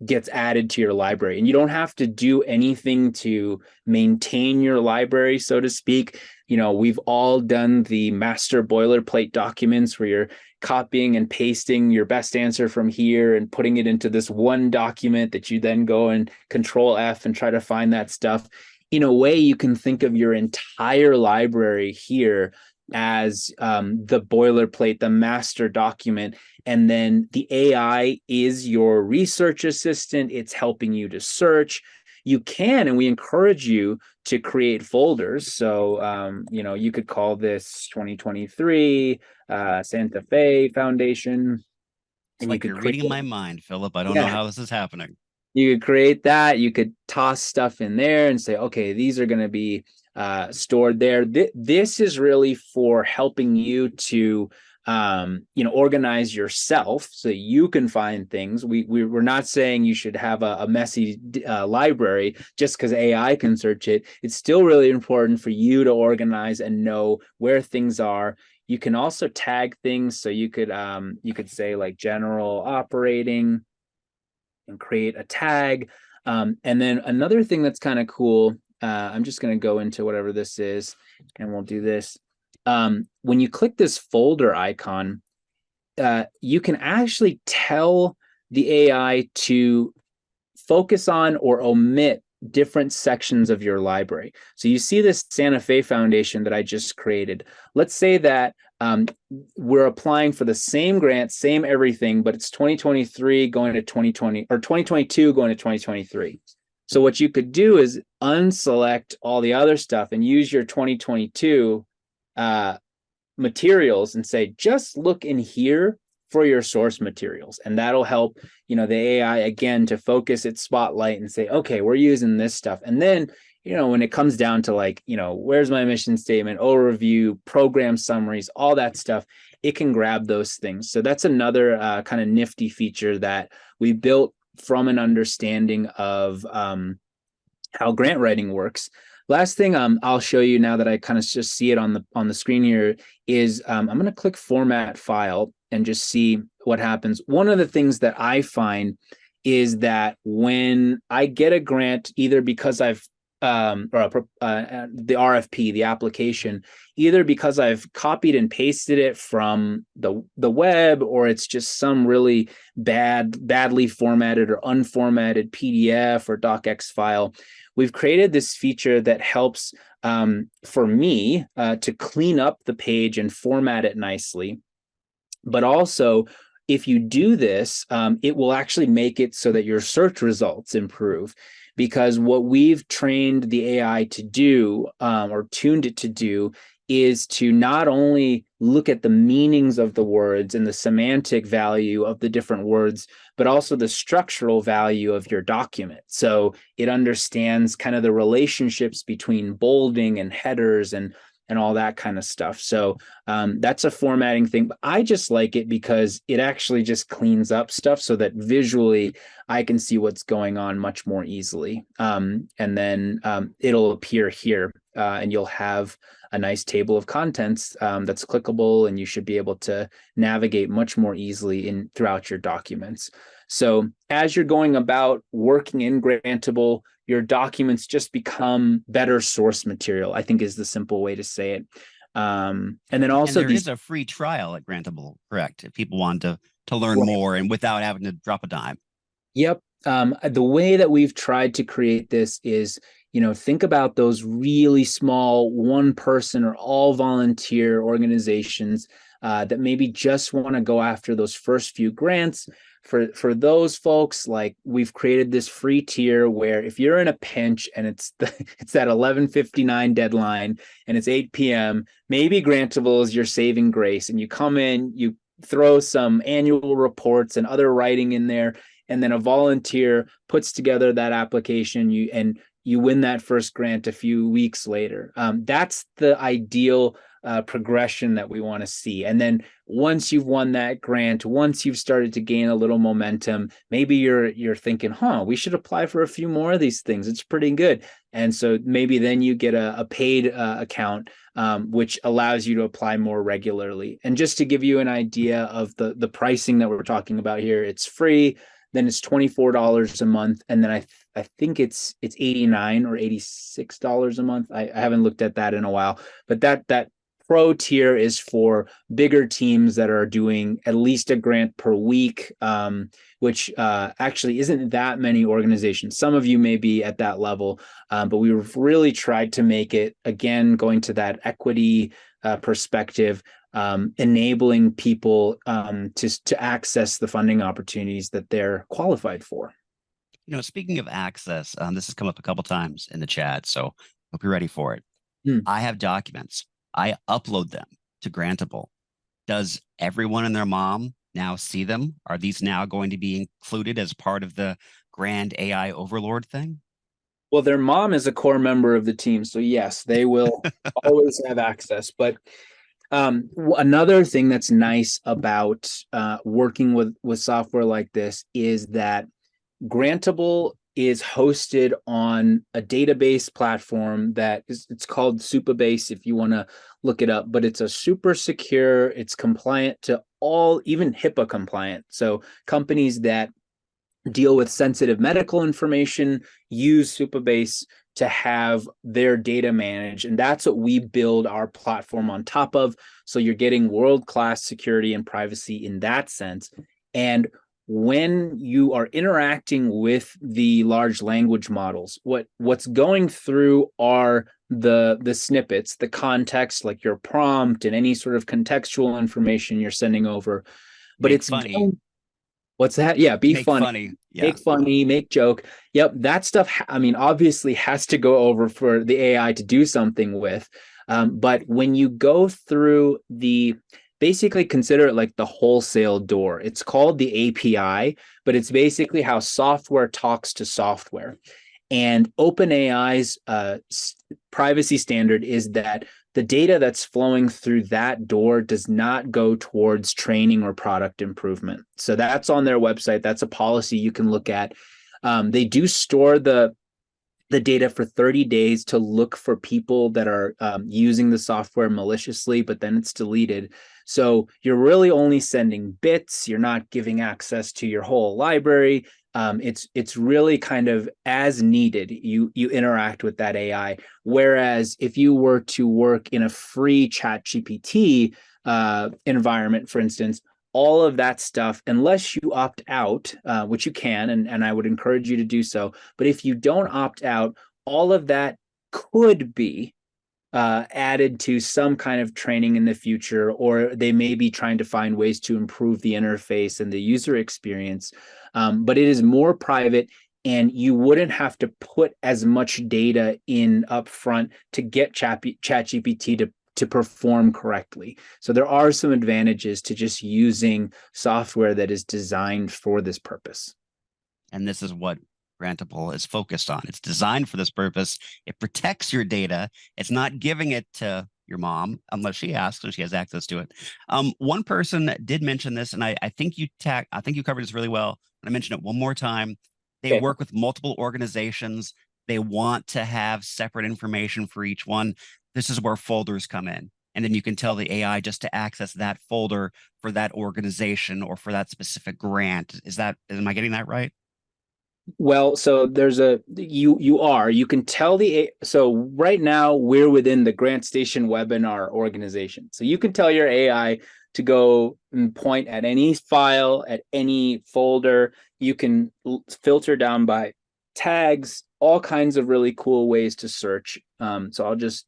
gets added to your library. And you don't have to do anything to maintain your library, so to speak. We've all done the master boilerplate documents where you're copying and pasting your best answer from here and putting it into this one document that you then go and Control F and try to find that stuff. In a way, you can think of your entire library here as the boilerplate, the master document. And then the AI is your research assistant. It's helping you to search. You can, and we encourage you to create folders. So, you could call this 2023 Santa Fe Foundation. It's like you're reading my mind, Philip. I don't know how this is happening. You could create that. You could toss stuff in there and say, okay, these are going to be stored there. This is really for helping you to organize yourself so you can find things. We're not saying you should have a messy library just because AI can search it. It's still really important for you to organize and know where things are. You can also tag things. So you could say like general operating and create a tag. And then another thing that's kind of cool, I'm just going to go into whatever this is, and we'll do this. When you click this folder icon, you can actually tell the AI to focus on or omit different sections of your library. So you see this Santa Fe Foundation that I just created. Let's say that we're applying for the same grant, same everything, but it's 2023 going to 2020, or 2022 going to 2023. So what you could do is unselect all the other stuff and use your 2022 materials and say, just look in here for your source materials. And that'll help, the AI again to focus its spotlight and say, okay, we're using this stuff. And then, when it comes down to like, where's my mission statement, overview, program summaries, all that stuff, it can grab those things. So that's another kind of nifty feature that we built from an understanding of how grant writing works. Last thing I'll show you now that I kind of just see it on the screen here is I'm going to click Format File and just see what happens. One of the things that I find is that when I get a grant, either because I've the RFP, the application, either because I've copied and pasted it from the web, or it's just some really badly formatted or unformatted PDF or docx file. We've created this feature that helps for me to clean up the page and format it nicely. But also, if you do this, it will actually make it so that your search results improve. Because what we've trained the AI to do, or tuned it to do, is to not only look at the meanings of the words and the semantic value of the different words, but also the structural value of your document. So it understands kind of the relationships between bolding and headers and all that kind of stuff. So that's a formatting thing. But I just like it because it actually just cleans up stuff so that visually I can see what's going on much more easily. And then it'll appear here and you'll have a nice table of contents that's clickable, and you should be able to navigate much more easily throughout your documents. So as you're going about working in Grantable, your documents just become better source material, I think is the simple way to say it. And then also there is a free trial at Grantable, correct? If people want to learn more and without having to drop a dime. Yep. The way that we've tried to create this is, think about those really small one person or all volunteer organizations that maybe just want to go after those first few grants. For those folks, like, we've created this free tier where if you're in a pinch and it's that 11:59 deadline and it's 8 p.m., maybe Grantable is your saving grace, and you come in, you throw some annual reports and other writing in there, and then a volunteer puts together that application, you win that first grant a few weeks later. That's the ideal progression that we want to see. And then once you've won that grant, once you've started to gain a little momentum, maybe you're thinking, we should apply for a few more of these things. It's pretty good. And so maybe then you get a paid account, which allows you to apply more regularly. And just to give you an idea of the pricing that we're talking about here, it's free. Then it's $24 a month, and then I think it's $89 or $86 a month. I haven't looked at that in a while, but that pro tier is for bigger teams that are doing at least a grant per week, which actually isn't that many organizations. Some of you may be at that level, but we've really tried to make it, again, going to that equity perspective, enabling people to access the funding opportunities that they're qualified for. Speaking of access, this has come up a couple times in the chat, so hope you're ready for it. I have documents. I upload them to Grantable. Does everyone and their mom now see them? Are these now going to be included as part of the grand AI overlord thing? Well, their mom is a core member of the team, so yes, they will always have access. But another thing that's nice about working with software like this is that Grantable is hosted on a database platform it's called Supabase if you want to look it up, but it's a super secure, it's compliant to all, even HIPAA compliant. So companies that deal with sensitive medical information use Supabase to have their data managed. And that's what we build our platform on top of. So you're getting world-class security and privacy in that sense. And when you are interacting with the large language models, what's going through are the snippets, the context, like your prompt and any sort of contextual information you're sending over. But it's funny. What's that? Yeah, make funny. Yeah. Make funny, make joke. Yep, that stuff, obviously has to go over for the AI to do something with. But when you go through the basically consider it like the wholesale door. It's called the API, but it's basically how software talks to software. And OpenAI's privacy standard is that the data that's flowing through that door does not go towards training or product improvement. So that's on their website. That's a policy you can look at. They do store the data for 30 days to look for people that are using the software maliciously, but then it's deleted. So you're really only sending bits. You're not giving access to your whole library. It's really kind of as needed. You interact with that AI. Whereas if you were to work in a free ChatGPT environment, for instance, all of that stuff, unless you opt out, which you can, and I would encourage you to do so. But if you don't opt out, all of that could be added to some kind of training in the future, or they may be trying to find ways to improve the interface and the user experience. But it is more private, and you wouldn't have to put as much data in upfront to get ChatGPT to perform correctly. So there are some advantages to just using software that is designed for this purpose. And this is what Grantable is focused on. It's designed for this purpose. It protects your data. It's not giving it to your mom unless she asks and she has access to it. One person did mention this, and I think you covered this really well. I mention it one more time. They Okay. work with multiple organizations. They want to have separate information for each one. This is where folders come in. And then you can tell the AI just to access that folder for that organization or for that specific grant. Am I getting that right? Well, so there's you can tell so right now we're within the GrantStation webinar organization. So you can tell your AI to go and point at any file, at any folder. You can filter down by tags, all kinds of really cool ways to search. So I'll just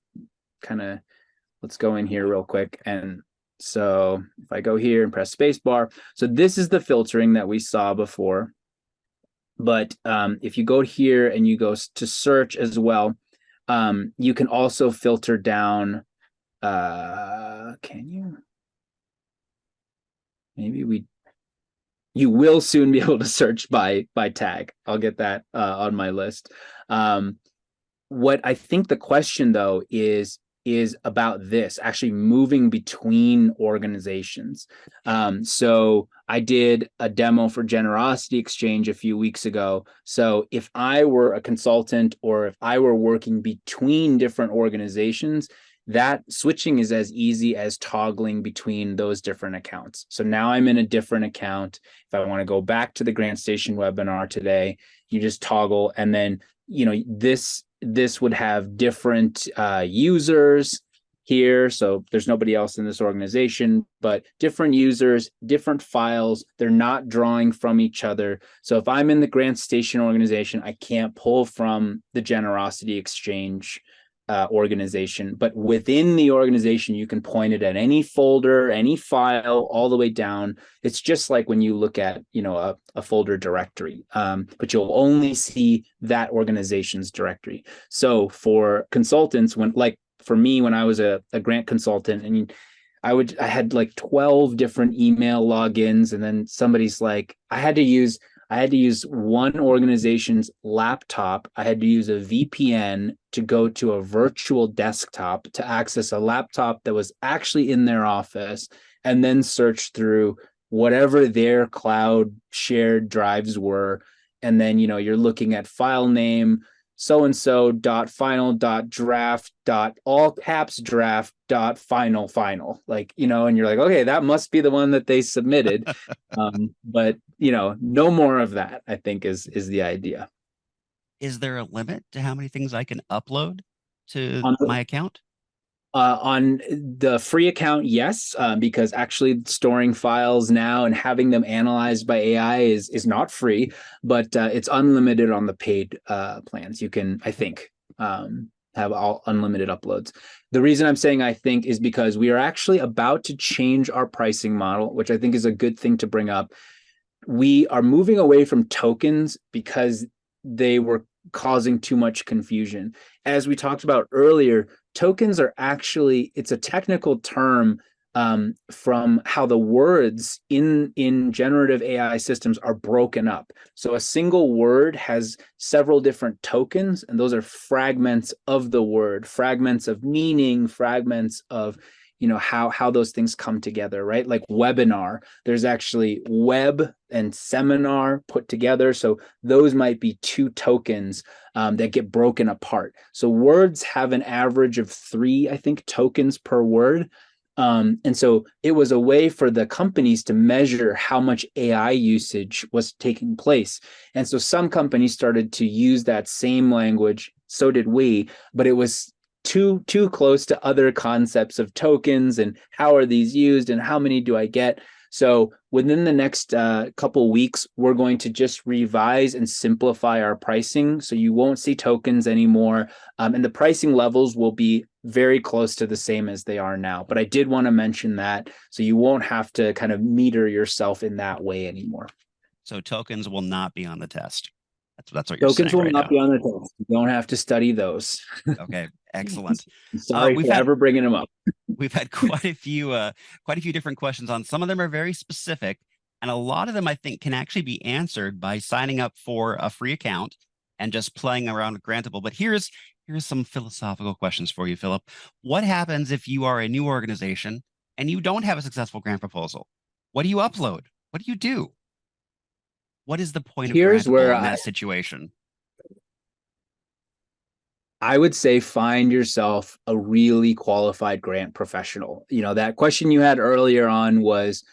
let's go in here real quick. And so if I go here and press spacebar, so this is the filtering that we saw before. But if you go here and you go to search as well, you can also filter down. Can you? Maybe you will soon be able to search by tag. I'll get that on my list. What I think the question though is about this actually moving between organizations. So I did a demo for Generosity Exchange a few weeks ago. So if I were a consultant or if I were working between different organizations, that switching is as easy as toggling between those different accounts. So now I'm in a different account. If I want to go back to the GrantStation webinar today, you just toggle, and then this would have different users here. So there's nobody else in this organization, but different users, different files. They're not drawing from each other. So if I'm in the GrantStation organization, I can't pull from the Generosity Exchange organization, but within the organization, you can point it at any folder, any file, all the way down. It's just like when you look at, a folder directory, but you'll only see that organization's directory. So for consultants, for me, when I was a grant consultant, and I had like 12 different email logins, and then somebody's like, I had to use one organization's laptop. I had to use a VPN to go to a virtual desktop to access a laptop that was actually in their office, and then search through whatever their cloud shared drives were. And then, you're looking at file name, so-and-so .final.draft all caps draft .final. And you're like, okay, that must be the one that they submitted. But no more of that, I think is the idea. Is there a limit to how many things I can upload to On my account? On the free account, yes, because actually storing files now and having them analyzed by AI is not free, but it's unlimited on the paid plans. You can, I think, have all unlimited uploads. The reason I'm saying I think is because we are actually about to change our pricing model, which I think is a good thing to bring up. We are moving away from tokens because they were causing too much confusion. As we talked about earlier, tokens are actually, it's a technical term from how the words in generative AI systems are broken up. So a single word has several different tokens, and those are fragments of the word, fragments of meaning, fragments of how those things come together, right? Like webinar, there's actually web and seminar put together, so those might be two tokens that get broken apart. So words have an average of 3, I think, tokens per word. And so it was a way for the companies to measure how much AI usage was taking place. And so some companies started to use that same language. So did we, but it was too close to other concepts of tokens and how are these used and how many do I get. So within the next couple weeks, we're going to just revise and simplify our pricing. So you won't see tokens anymore. And the pricing levels will be very close to the same as they are now. But I did want to mention that so you won't have to kind of meter yourself in that way anymore. So tokens will not be on the test. That's what you're Tokens saying will right not now. be on the test. You don't have to study those. Okay, excellent. Sorry We've for had ever bringing them up. we've had quite a few different questions on. Some of them are very specific, and a lot of them I think can actually be answered by signing up for a free account and just playing around with Grantable. But here's some philosophical questions for you, Philip. What happens if you are a new organization and you don't have a successful grant proposal? What do you upload? What do you do? What is the point of Here's Grantable where in that situation? I would say find yourself a really qualified grant professional. That question you had earlier on was,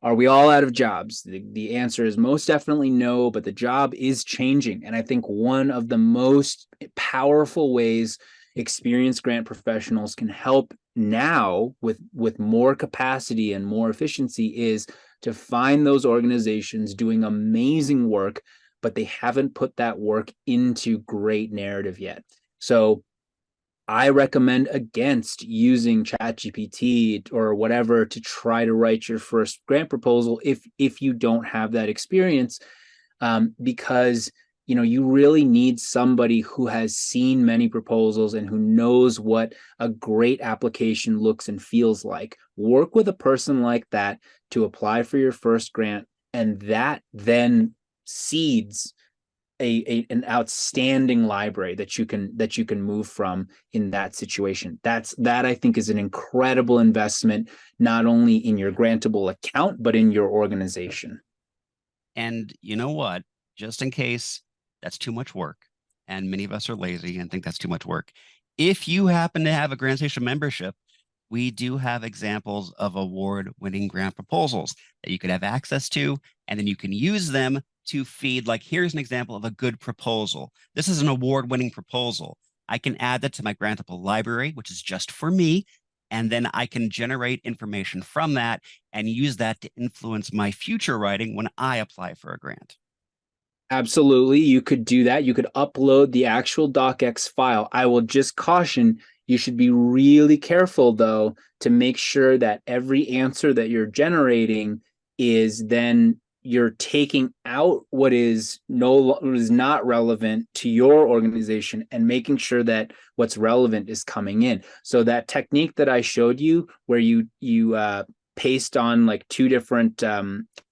are we all out of jobs? The answer is most definitely no, but the job is changing. And I think one of the most powerful ways experienced grant professionals can help now with more capacity and more efficiency is to find those organizations doing amazing work, but they haven't put that work into great narrative yet. So I recommend against using ChatGPT or whatever to try to write your first grant proposal if you don't have that experience, because you really need somebody who has seen many proposals and who knows what a great application looks and feels like. Work with a person like that to apply for your first grant, and that then seeds an outstanding library that you can move from in that situation. That I think is an incredible investment, not only in your grantable account, but in your organization. And you know what? Just in case that's too much work, and many of us are lazy and think that's too much work. If you happen to have a Grant Station membership, we do have examples of award-winning grant proposals that you could have access to, and then you can use them to feed, like, here's an example of a good proposal. This is an award-winning proposal. I can add that to my Grantable library, which is just for me, and then I can generate information from that and use that to influence my future writing when I apply for a grant. Absolutely, you could do that. You could upload the actual docx file. I will just caution you should be really careful, though, to make sure that every answer that you're generating is then you're taking out what is not relevant to your organization and making sure that what's relevant is coming in. So that technique that I showed you, where you paste on like two different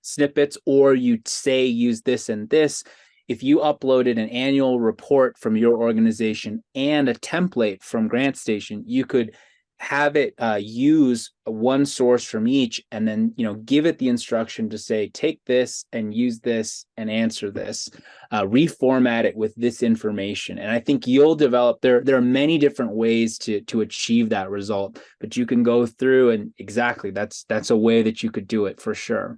snippets, or you say use this and this. If you uploaded an annual report from your organization and a template from GrantStation, you could have it use one source from each, and then give it the instruction to say, take this and use this and answer this, reformat it with this information. And I think you'll develop, there are many different ways to achieve that result, but you can go through, and exactly, that's a way that you could do it for sure.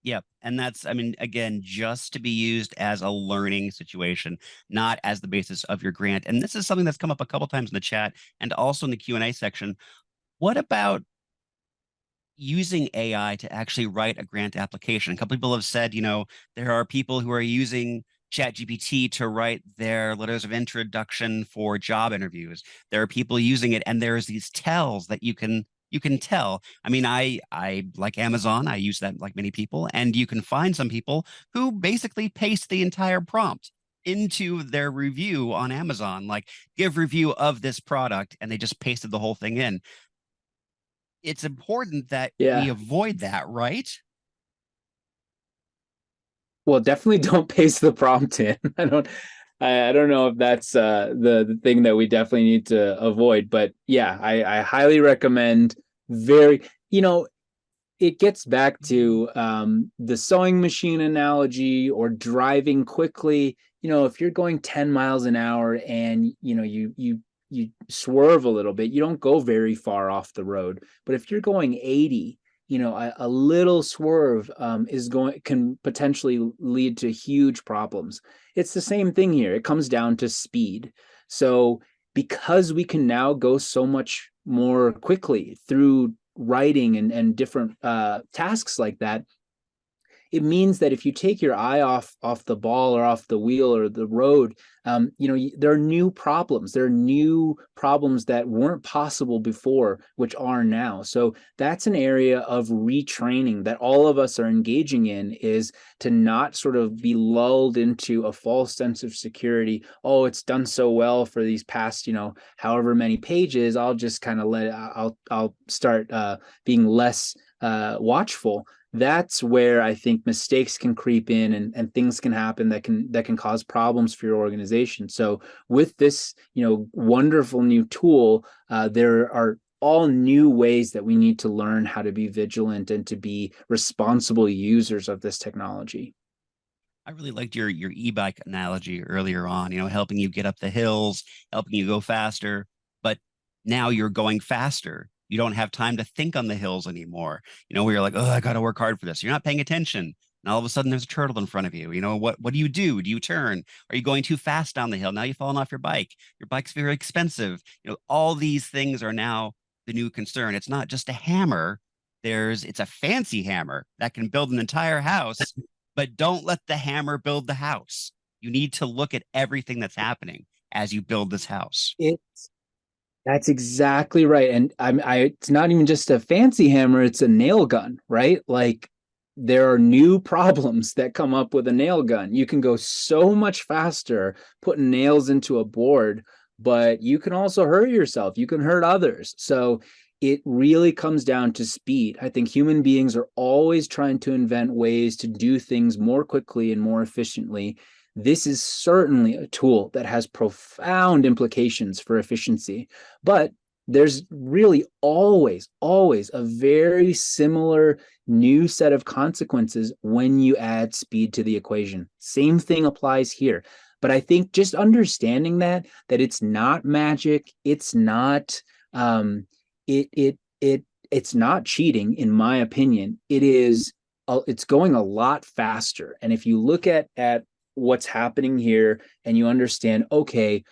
Yep. And that's, I mean, again, just to be used as a learning situation, not as the basis of your grant. And this is something that's come up a couple times in the chat and also in the Q&A section. What about using AI to actually write a grant application? A couple people have said, there are people who are using ChatGPT to write their letters of introduction for job interviews. There are people using it, and there's these tells that you can tell. I mean, I like Amazon. I use that like many people, and you can find some people who basically paste the entire prompt into their review on Amazon, like give review of this product, and they just pasted the whole thing in. it's important that we Yeah. avoid that, right? Well, definitely don't paste the prompt in. I don't know if that's the thing that we definitely need to avoid, but yeah, I highly recommend very, it gets back to the sewing machine analogy or driving quickly. If you're going 10 miles an hour and you swerve a little bit, you don't go very far off the road. But if you're going 80, a little swerve can potentially lead to huge problems. It's the same thing here. It comes down to speed. So because we can now go so much more quickly through writing and different tasks like that, it means that if you take your eye off the ball or off the wheel or the road, there are new problems. There are new problems that weren't possible before, which are now. So that's an area of retraining that all of us are engaging in, is to not sort of be lulled into a false sense of security. Oh, it's done so well for these past, however many pages. I'll just kind of I'll start being less watchful. That's where I think mistakes can creep in, and things can happen that can cause problems for your organization. So with this, wonderful new tool, there are all new ways that we need to learn how to be vigilant and to be responsible users of this technology. I really liked your e-bike analogy earlier on, helping you get up the hills, helping you go faster, but now you're going faster. You don't have time to think on the hills anymore. Where you're like, oh, I got to work hard for this. You're not paying attention. And all of a sudden there's a turtle in front of you. What do you do? Do you turn? Are you going too fast down the hill? Now you've fallen off your bike. Your bike's very expensive. All these things are now the new concern. It's not just a hammer. It's a fancy hammer that can build an entire house, but don't let the hammer build the house. You need to look at everything that's happening as you build this house. It's That's exactly right. And it's not even just a fancy hammer, it's a nail gun, right? Like, there are new problems that come up with a nail gun. You can go so much faster putting nails into a board, but you can also hurt yourself. You can hurt others. So it really comes down to speed. I think human beings are always trying to invent ways to do things more quickly and more efficiently. This is certainly a tool that has profound implications for efficiency, but there's really always a very similar new set of consequences when you add speed to the equation. Same thing applies here. But I think just understanding that it's not magic, it's not it's not cheating, in my opinion. It's going a lot faster. And if you look at what's happening here and you understand, okay,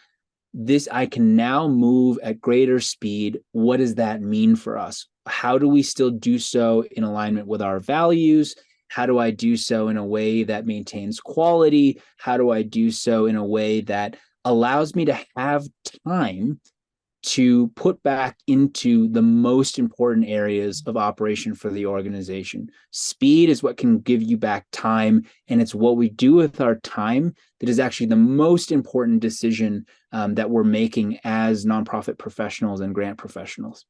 this, I can now move at greater speed. What does that mean for us? How do we still do so in alignment with our values? How do I do so in a way that maintains quality? How do I do so in a way that allows me to have time to put back into the most important areas of operation for the organization? Speed is what can give you back time, and it's what we do with our time that is actually the most important decision that we're making as nonprofit professionals and grant professionals.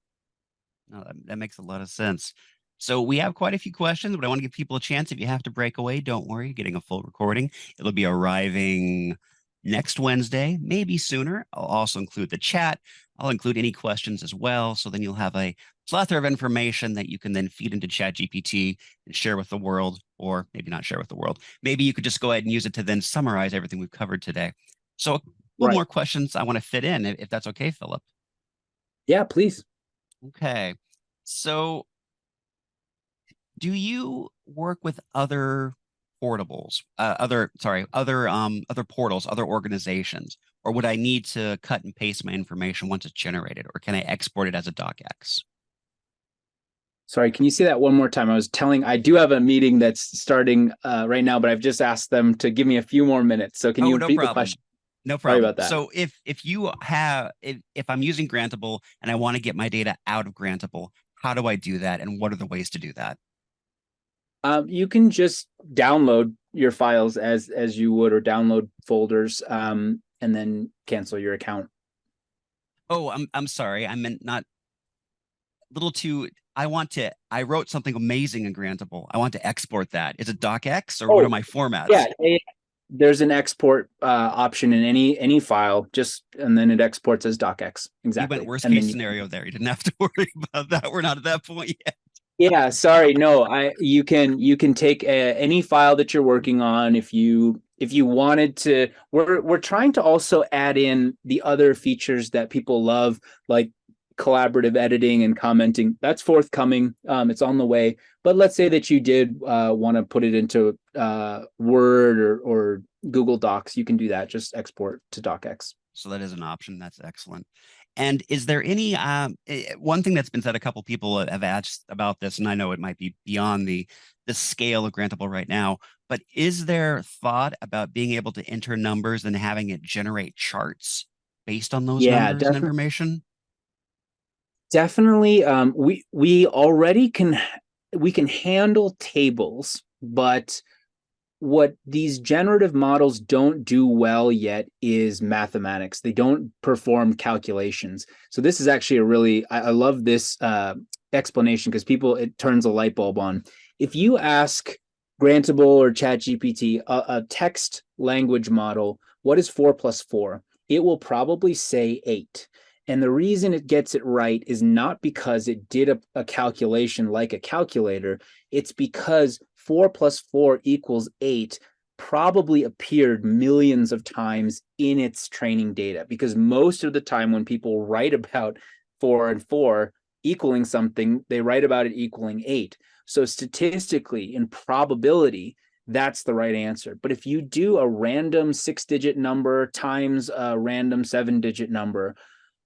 No, that makes a lot of sense. So we have quite a few questions, but I want to give people a chance. If you have to break away, don't worry, you're getting a full recording. It'll be arriving next Wednesday, maybe sooner. I'll also include the chat. I'll include any questions as well. So then you'll have a plethora of information that you can then feed into ChatGPT and share with the world, or maybe not share with the world. Maybe you could just go ahead and use it to then summarize everything we've covered today. So a couple Right. more questions I want to fit in, if that's okay, Philip. Yeah, please. Okay. So do you work with other portables, other portals, other organizations, or would I need to cut and paste my information once it's generated, or can I export it as a docx? Sorry, can you say that one more time? I do have a meeting that's starting right now, but I've just asked them to give me a few more minutes. So can you Oh, no repeat the problem. question? No Sorry problem. about that. So if I'm using Grantable and I want to get my data out of Grantable, how do I do that, and what are the ways to do that? You can just download your files as you would, or download folders, and then cancel your account. Oh, I'm sorry. I meant not little too I wrote something amazing in Grantable. I want to export that. Is it docx or what are Oh, my yeah. formats? There's an export option in any file, just and then it exports as docx. You went Exactly. worst And case then you scenario there. You didn't have to worry about that. We're not at that point yet. Yeah, sorry. No, I you can take any file that you're working on if you wanted to. We're trying to also add in the other features that people love, like collaborative editing and commenting. That's forthcoming. It's on the way. But let's say that you did want to put it into Word or Google Docs. You can do that. Just export to docx. So that is an option. That's excellent. And is there any one thing that's been said? A couple people have asked about this, and I know it might be beyond the scale of Grantable right now, but is there thought about being able to enter numbers and having it generate charts based on those Yeah, numbers and definitely. information? Definitely. We already we can handle tables, but what these generative models don't do well yet is mathematics. They don't perform calculations. So this is actually a really I love this explanation because people it turns a light bulb on. If you ask Grantable or ChatGPT a text language model, what is 4 plus 4? It will probably say 8. And the reason it gets it right is not because it did a calculation like a calculator. It's because 4 plus 4 equals 8 probably appeared millions of times in its training data. Because most of the time, when people write about 4 and 4 equaling something, they write about it equaling 8. So, statistically, in probability, that's the right answer. But if you do a random 6 digit number times a random 7 digit number,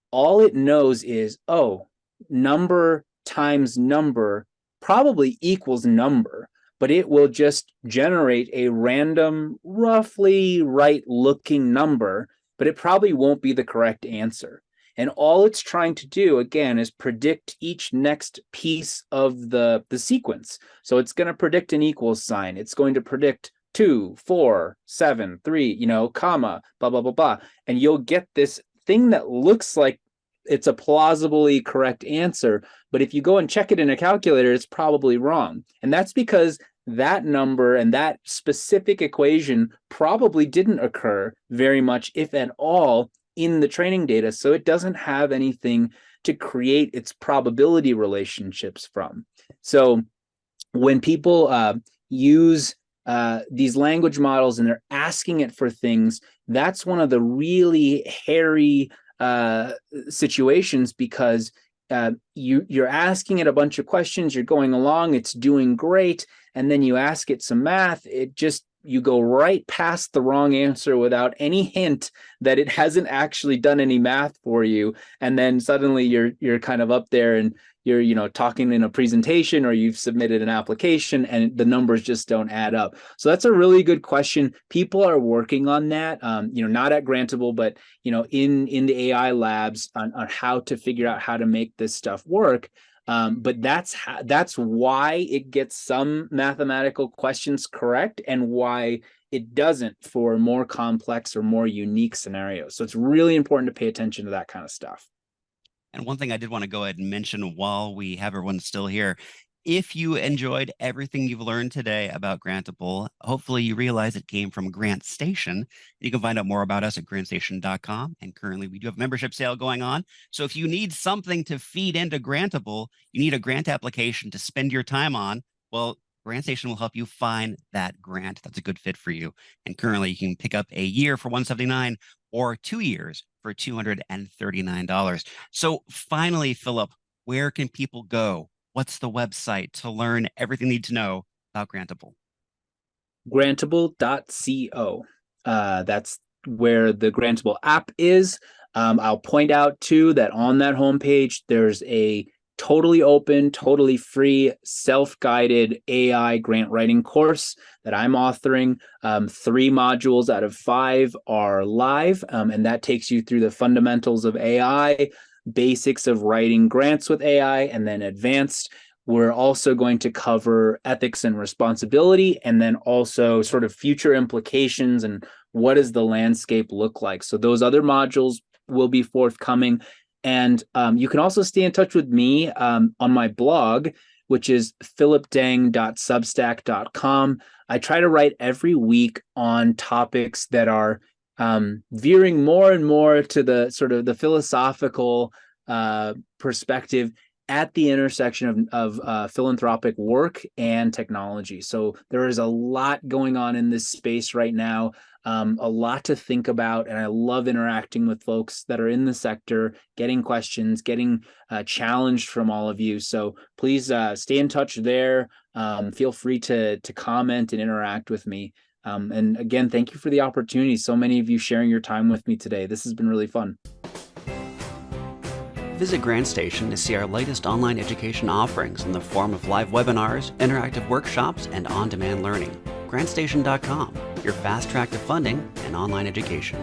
all it knows is, oh, number times number probably equals number, but it will just generate a random, roughly right looking number, but it probably won't be the correct answer. And all it's trying to do, again, is predict each next piece of the sequence. So it's going to predict an equals sign. It's going to predict 2, 4, 7, 3, comma, blah, blah, blah, blah. And you'll get this thing that looks like it's a plausibly correct answer. But if you go and check it in a calculator, it's probably wrong. And that's because that number and that specific equation probably didn't occur very much, if at all, in the training data. So it doesn't have anything to create its probability relationships from. So when people use these language models and they're asking it for things, that's one of the really hairy situations, because you're asking it a bunch of questions, you're going along, it's doing great, and then you ask it some math, you go right past the wrong answer without any hint that it hasn't actually done any math for you, and then suddenly you're kind of up there and you're talking in a presentation or you've submitted an application and the numbers just don't add up. So that's a really good question. People are working on that, not at Grantable, but in the AI labs on how to figure out how to make this stuff work. But that's why it gets some mathematical questions correct and why it doesn't for more complex or more unique scenarios. So it's really important to pay attention to that kind of stuff. And one thing I did want to go ahead and mention while we have everyone still here, if you enjoyed everything you've learned today about Grantable, hopefully you realize it came from Grant Station. You can find out more about us at grantstation.com. And currently we do have a membership sale going on. So if you need something to feed into Grantable, you need a grant application to spend your time on, well, GrantStation will help you find that grant that's a good fit for you. And currently you can pick up a year for $179 or 2 years for $239. So finally, Philip, where can people go? What's the website to learn everything you need to know about Grantable? Grantable.co. That's where the Grantable app is. I'll point out too that on that homepage, there's a totally open, totally free, self-guided AI grant writing course that I'm authoring. 3 modules out of 5 are live, and that takes you through the fundamentals of AI, basics of writing grants with AI, and then advanced. We're also going to cover ethics and responsibility, and then also sort of future implications and what does the landscape look like. So those other modules will be forthcoming. And you can also stay in touch with me on my blog, which is philipdeng.substack.com. I try to write every week on topics that are veering more and more to the sort of the philosophical perspective at the intersection of philanthropic work and technology. So there is a lot going on in this space right now, a lot to think about. And I love interacting with folks that are in the sector, getting questions, getting challenged from all of you. So please stay in touch there. Feel free to comment and interact with me. And again, thank you for the opportunity. So many of you sharing your time with me today. This has been really fun. Visit GrantStation to see our latest online education offerings in the form of live webinars, interactive workshops, and on-demand learning. GrantStation.com, your fast track to funding and online education.